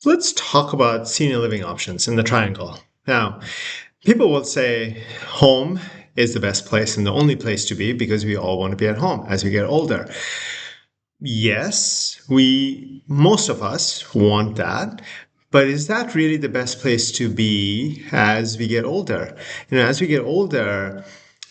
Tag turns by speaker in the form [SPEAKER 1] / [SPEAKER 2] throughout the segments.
[SPEAKER 1] Let's talk about senior living options in the triangle. Now, people will say home is the best place and the only place to be because we all want to be at home as we get older. Yes, most of us want that, but is that really the best place to be as we get older? As we get older,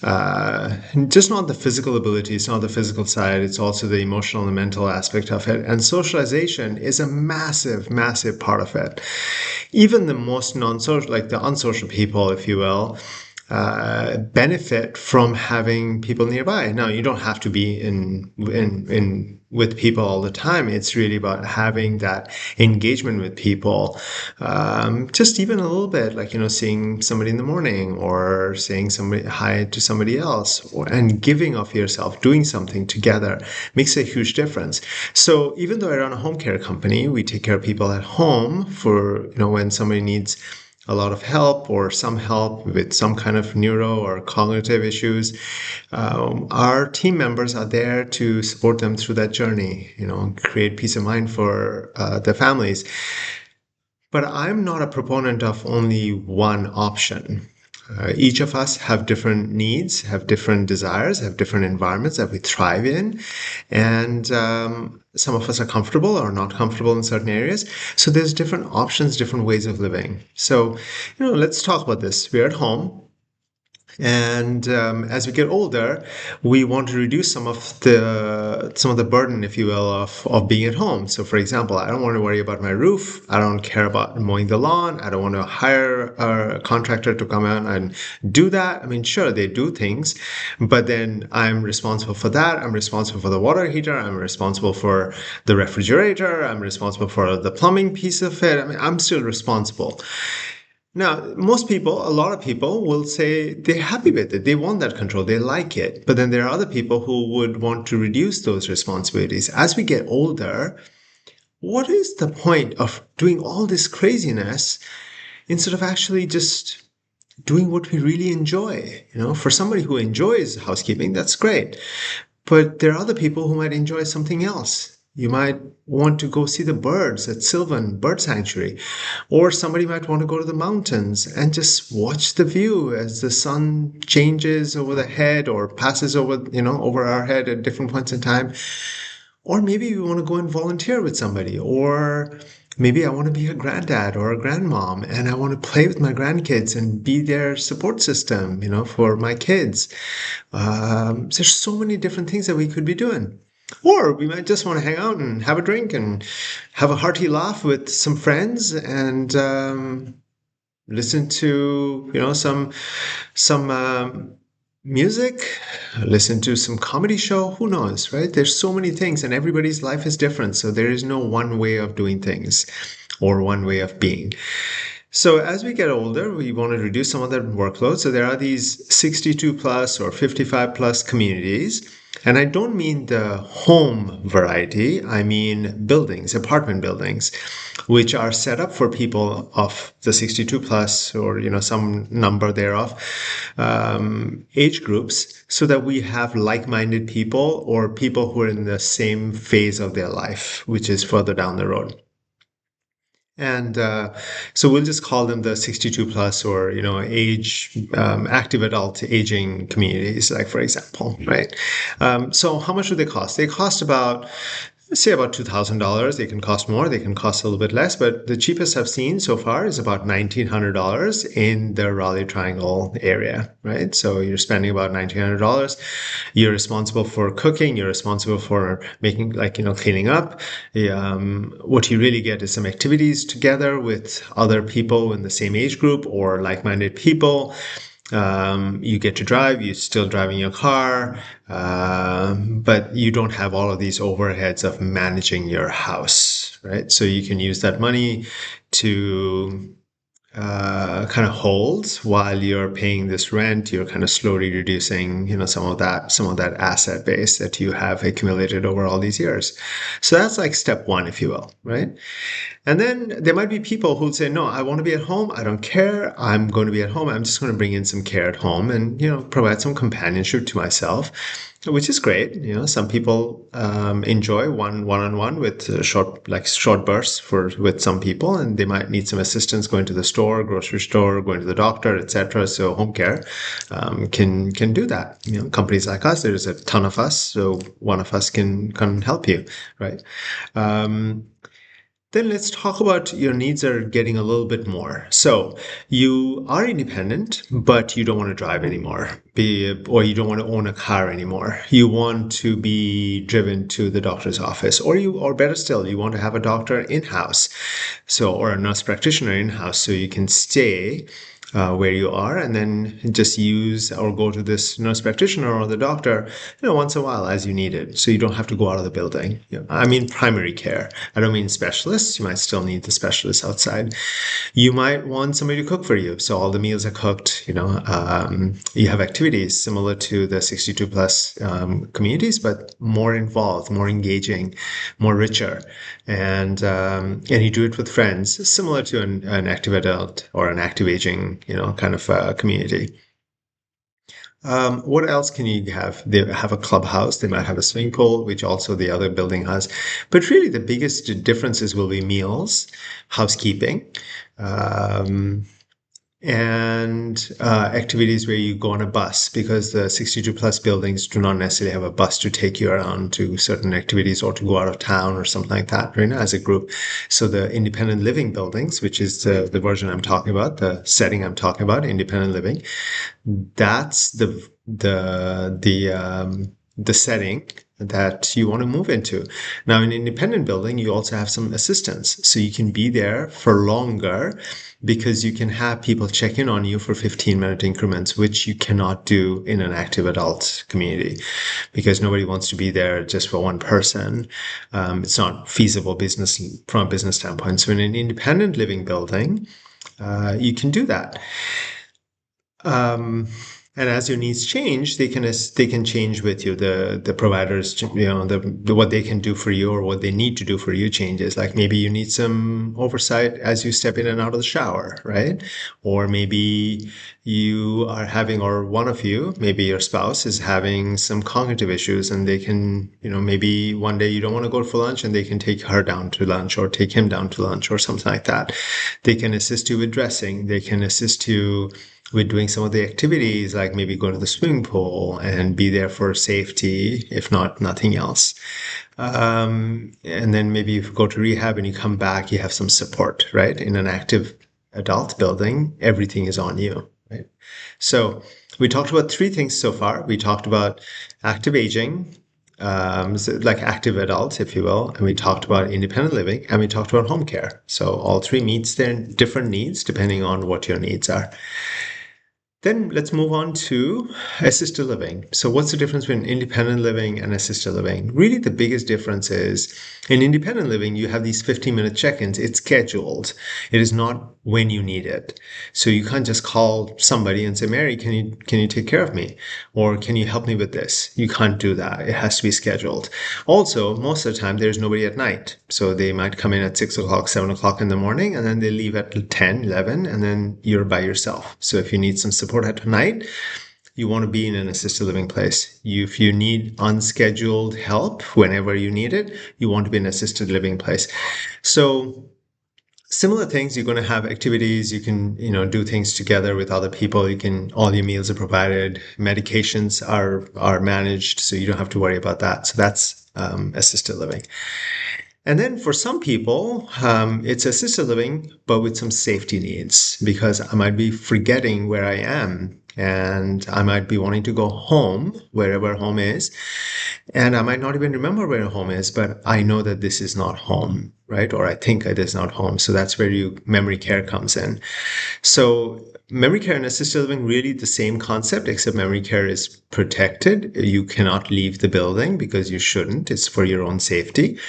[SPEAKER 1] uh, just not the physical ability, it's not the physical side, it's also the emotional and mental aspect of it. And socialization is a massive, massive part of it. Even the most non-social, like the unsocial people, if you will, benefit from having people nearby. Now, you don't have to be in with people all the time. It's really about having that engagement with people, just even a little bit, like seeing somebody in the morning or saying somebody hi to somebody else, and giving of yourself, doing something together makes a huge difference. So even though I run a home care company, we take care of people at home for when somebody needs a lot of help or some help with some kind of neuro or cognitive issues. Our team members are there to support them through that journey, create peace of mind for the families. But I'm not a proponent of only one option. Each of us have different needs, have different desires, have different environments that we thrive in. And some of us are comfortable or not comfortable in certain areas. So there's different options, different ways of living. So, let's talk about this. We're at home. And as we get older, we want to reduce some of the burden, if you will, of being at home. So, for example, I don't want to worry about my roof. I don't care about mowing the lawn. I don't want to hire a contractor to come out and do that. I mean, sure, they do things, but then I'm responsible for that. I'm responsible for the water heater. I'm responsible for the refrigerator. I'm responsible for the plumbing piece of it. I mean, I'm still responsible. Now, a lot of people will say they're happy with it. They want that control. They like it. But then there are other people who would want to reduce those responsibilities. As we get older, what is the point of doing all this craziness instead of actually just doing what we really enjoy? For somebody who enjoys housekeeping, that's great. But there are other people who might enjoy something else. You might want to go see the birds at Sylvan Bird Sanctuary, or somebody might want to go to the mountains and just watch the view as the sun changes over the head or passes over our head at different points in time. Or maybe you want to go and volunteer with somebody, or maybe I want to be a granddad or a grandmom and I want to play with my grandkids and be their support system, for my kids. There's so many different things that we could be doing. Or we might just want to hang out and have a drink and have a hearty laugh with some friends and listen to some music, listen to some comedy show. Who knows, right? There's so many things, and everybody's life is different. So there is no one way of doing things or one way of being. So as we get older, we want to reduce some of that workload. So there are these 62 plus or 55 plus communities. And I don't mean the home variety. I mean buildings, apartment buildings, which are set up for people of the 62 plus or, some number thereof, age groups, so that we have like-minded people or people who are in the same phase of their life, which is further down the road. And so we'll just call them the 62 plus or, age, active adult aging communities, like for example, right? So how much do they cost? They cost about, say about $2,000. They can cost more, they can cost a little bit less, but the cheapest I've seen so far is about $1,900 in the Raleigh Triangle area, right? So you're spending about $1,900. You're responsible for cooking, you're responsible for making, cleaning up. What you really get is some activities together with other people in the same age group or like-minded people. You get to drive, you're still driving your car, but you don't have all of these overheads of managing your house, right? So you can use that money to kind of holds while you're paying this rent. You're kind of slowly reducing, some of that asset base that you have accumulated over all these years. So that's like step one, if you will, right? And then there might be people who'll say, no, I want to be at home. I don't care. I'm going to be at home. I'm just going to bring in some care at home and, provide some companionship to myself. which is great. Some people enjoy one-on-one with short bursts for with some people, and they might need some assistance going to the store, grocery store, going to the doctor, etc. So home care can do that. Companies like us, there's a ton of us, so one of us can help you, right? Um, then let's talk about your needs are getting a little bit more. So you are independent, but you don't want to drive anymore, or you don't want to own a car anymore. You want to be driven to the doctor's office, or better still, you want to have a doctor in-house, or a nurse practitioner in-house, so you can stay where you are, and then just use or go to this nurse practitioner or the doctor, once in a while as you need it. So you don't have to go out of the building. I mean primary care. I don't mean specialists. You might still need the specialists outside. You might want somebody to cook for you. So all the meals are cooked. You have activities similar to the 62 plus communities, but more involved, more engaging, more richer. And you do it with friends, similar to an active adult or an active aging, kind of community. What else can you have? They have a clubhouse. They might have a swimming pool, which also the other building has. But really, the biggest differences will be meals, housekeeping, um, and activities where you go on a bus, because the 62 plus buildings do not necessarily have a bus to take you around to certain activities or to go out of town or something like that, right? As a group. So the independent living buildings, which is the version I'm talking about, the setting I'm talking about, independent living, that's the setting that you want to move into. Now, in an independent building, you also have some assistance. So you can be there for longer because you can have people check in on you for 15-minute increments, which you cannot do in an active adult community because nobody wants to be there just for one person. It's not feasible from a business standpoint. So in an independent living building, you can do that. Um, and as your needs change, they can change with you. The providers, what they can do for you or what they need to do for you changes. Like maybe you need some oversight as you step in and out of the shower, right? Or maybe you are having, or one of you, maybe your spouse is having some cognitive issues, and they can, maybe one day you don't want to go for lunch, and they can take her down to lunch or take him down to lunch or something like that. They can assist you with dressing. They can assist you with doing some of the activities, like maybe go to the swimming pool and be there for safety, if not nothing else. And then maybe if you go to rehab and you come back, you have some support, right? In an active adult building, everything is on you, right? So we talked about three things so far. We talked about active aging, so like active adults, if you will, and we talked about independent living, and we talked about home care. So all three meets their different needs depending on what your needs are. Then let's move on to assisted living. So what's the difference between independent living and assisted living? Really, the biggest difference is in independent living, you have these 15-minute check-ins. It's scheduled. It is not when you need it. So you can't just call somebody and say, Mary, can you take care of me? Or can you help me with this? You can't do that. It has to be scheduled. Also, most of the time, there's nobody at night. So they might come in at 6 o'clock, 7 o'clock in the morning, and then they leave at 10, 11, and then you're by yourself. So if you need some support at night, you want to be in an assisted living place. If you need unscheduled help whenever you need it, you want to be in an assisted living place. So similar things, you're going to have activities, you can do things together with other people. All your meals are provided, medications are managed, so you don't have to worry about that. So that's assisted living. And then for some people, it's assisted living, but with some safety needs, because I might be forgetting where I am, and I might be wanting to go home, wherever home is, and I might not even remember where home is, but I know that this is not home, right? Or I think it is not home. So that's where memory care comes in. So memory care and assisted living, really the same concept, except memory care is protected. You cannot leave the building because you shouldn't. It's for your own safety.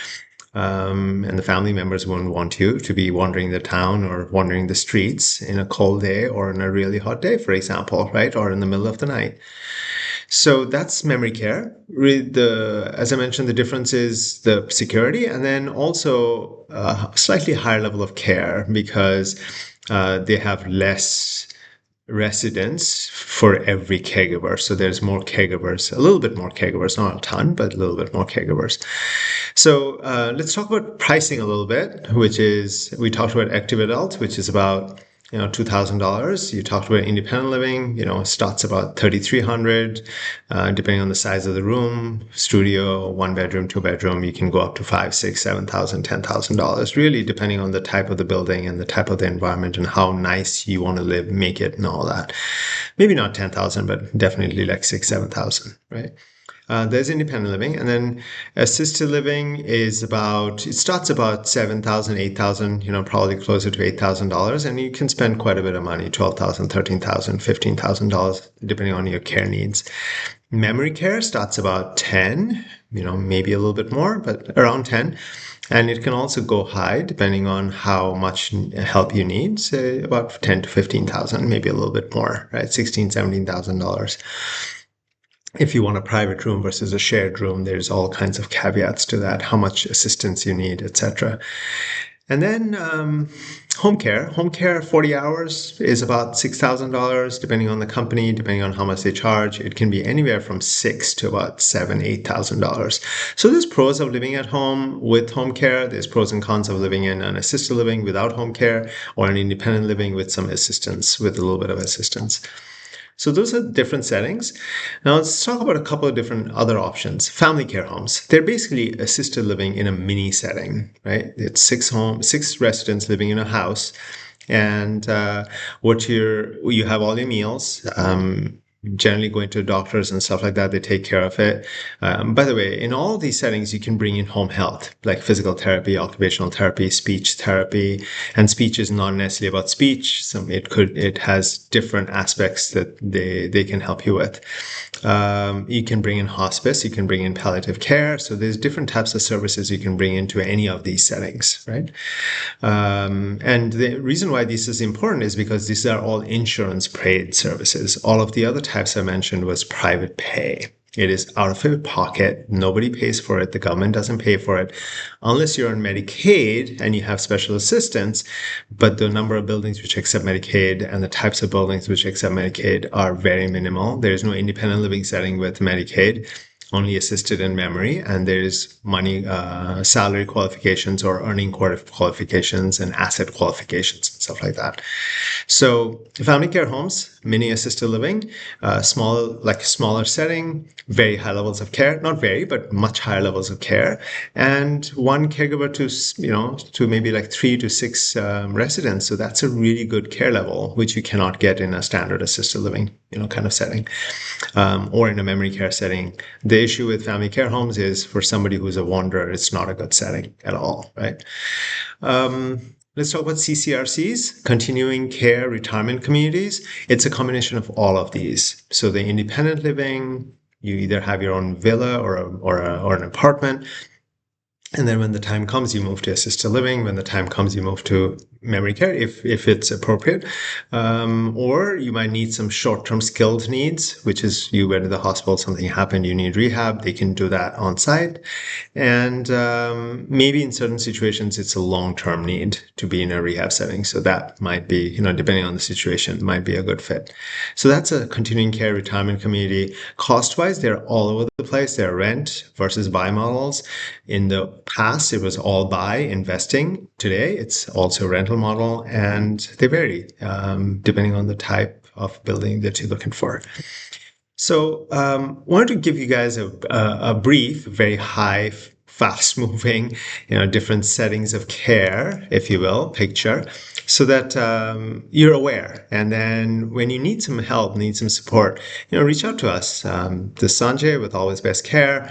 [SPEAKER 1] And the family members won't want you to be wandering the town or wandering the streets in a cold day or on a really hot day, for example, right? Or in the middle of the night. So that's memory care. As I mentioned, the difference is the security, and then also a slightly higher level of care, because they have less residents for every caregiver. So there's more caregivers, a little bit more caregivers, not a ton, but a little bit more caregivers. So let's talk about pricing a little bit, which is, we talked about active adult, which is about $2,000. You talked about independent living, starts about 3,300, depending on the size of the room. Studio, 1 bedroom, 2 bedroom, you can go up to 5, 6, 7,000, $10,000, really depending on the type of the building and the type of the environment and how nice you want to live, make it, and all that. Maybe not 10,000, but definitely like 6, 7,000, right? There's independent living, and then assisted living is it starts about 7,000, 8,000, probably closer to $8,000, and you can spend quite a bit of money, 12,000, 13,000, $15,000, depending on your care needs. Memory care starts about 10, maybe a little bit more, but around 10. And it can also go high depending on how much help you need, say about 10 to 15,000, maybe a little bit more, right? 16, $17,000. If you want a private room versus a shared room, there's all kinds of caveats to that, how much assistance you need, etc. And then home care. Home care, 40 hours is about $6,000, depending on the company, depending on how much they charge. It can be anywhere from $6,000 to about $7,000, $8,000. So there's pros of living at home with home care. There's pros and cons of living in an assisted living without home care, or an independent living with some assistance, with a little bit of assistance. So those are different settings. Now let's talk about a couple of different other options. Family care homes. They're basically assisted living in a mini setting, right? It's 6 residents living in a house, and you have all your meals. Generally going to doctors and stuff like that, they take care of it. By the way, in all of these settings, you can bring in home health, like physical therapy, occupational therapy, speech therapy, and speech is not necessarily about speech. It has different aspects that they can help you with. You can bring in hospice, you can bring in palliative care. So there's different types of services you can bring into any of these settings, right? And the reason why this is important is because these are all insurance paid services. All of the other types I mentioned was private pay. It is out of your pocket. Nobody pays for it. The government doesn't pay for it unless you're on Medicaid and you have special assistance. But the number of buildings which accept Medicaid and the types of buildings which accept Medicaid are very minimal. There's no independent living setting with Medicaid, only assisted in memory, and there's money, salary qualifications or earning qualifications and asset qualifications and stuff like that. So family care homes, mini assisted living, smaller setting, very high levels of care, not very, but much higher levels of care, and one caregiver to maybe like 3 to 6 residents. So that's a really good care level, which you cannot get in a standard assisted living, kind of setting, or in a memory care setting. The issue with family care homes is for somebody who's a wanderer, it's not a good setting at all, right? Let's talk about CCRCs, continuing care retirement communities. It's a combination of all of these. So the independent living, you either have your own villa or an apartment. And then when the time comes, you move to assisted living. When the time comes, you move to memory care if it's appropriate. Or you might need some short-term skilled needs, which is you went to the hospital, something happened, you need rehab. They can do that on site. And maybe in certain situations, it's a long-term need to be in a rehab setting. So that might be, depending on the situation, might be a good fit. So that's a continuing care retirement community. Cost-wise, they're all over the place. They're rent versus buy models. In the past, it was all buy, investing. Today, it's also rental model, and they vary depending on the type of building that you're looking for. So wanted to give you guys a brief, very high, fast-moving, different settings of care, if you will, picture, so that you're aware. And then when you need some help, need some support, reach out to us. This is Sanjay with Always Best Care.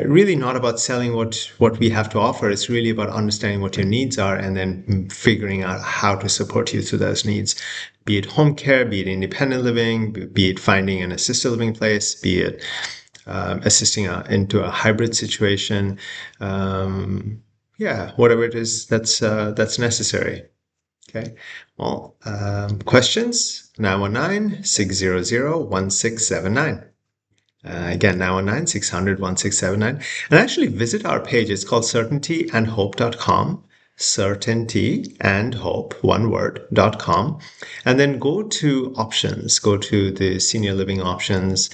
[SPEAKER 1] Really not about selling what we have to offer. It's really about understanding what your needs are and then figuring out how to support you through those needs, be it home care, be it independent living, be it finding an assisted living place, be it assisting into a hybrid situation. Whatever it is that's necessary. Okay. Well, questions? 919-600-1679. Again, 919-600-1679. And actually visit our page. It's called certaintyandhope.com. certaintyandhope.com, and then go to options, go to the senior living options,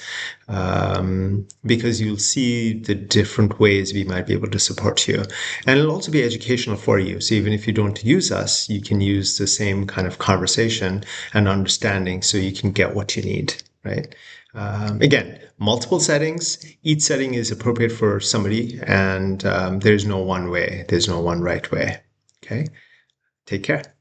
[SPEAKER 1] because you'll see the different ways we might be able to support you. And it'll also be educational for you. So even if you don't use us, you can use the same kind of conversation and understanding so you can get what you need, right? Again, multiple settings. Each setting is appropriate for somebody, and there's no one way. There's no one right way. Okay? Take care.